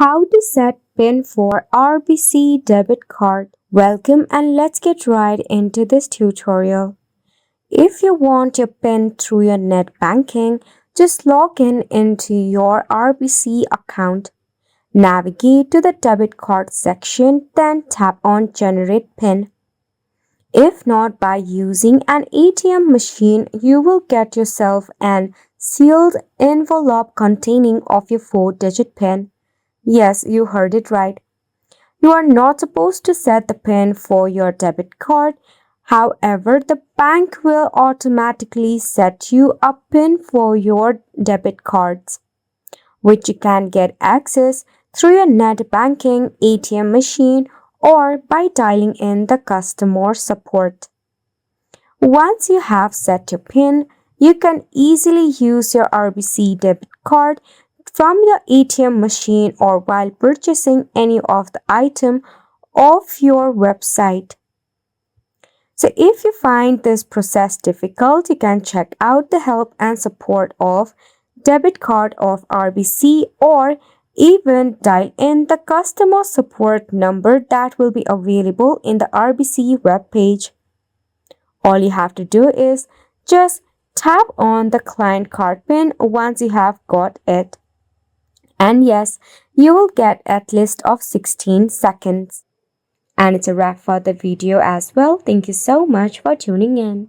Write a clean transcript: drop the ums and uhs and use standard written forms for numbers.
How to set PIN for RBC debit card. Welcome and let's get right into this tutorial. If you want your PIN through your net banking, just log in into your RBC account. Navigate to the debit card section, then tap on Generate PIN. If not, by using an ATM machine, you will get yourself an sealed envelope containing of your 4-digit PIN. Yes, you heard it right. You are not supposed to set the PIN for your debit card. However, the bank will automatically set you a PIN for your debit cards, which you can get access through your net banking, ATM machine, or by dialing in the customer support. Once you have set your PIN, you can easily use your RBC debit card from your ATM machine or while purchasing any of the item of your website. So if you find this process difficult, you can check out the help and support of debit card of RBC or even dial in the customer support number that will be available in the RBC webpage. All you have to do is just tap on the client card PIN once you have got it. And yes, you will get at least of 16 seconds. And it's a wrap for the video as well. Thank you so much for tuning in.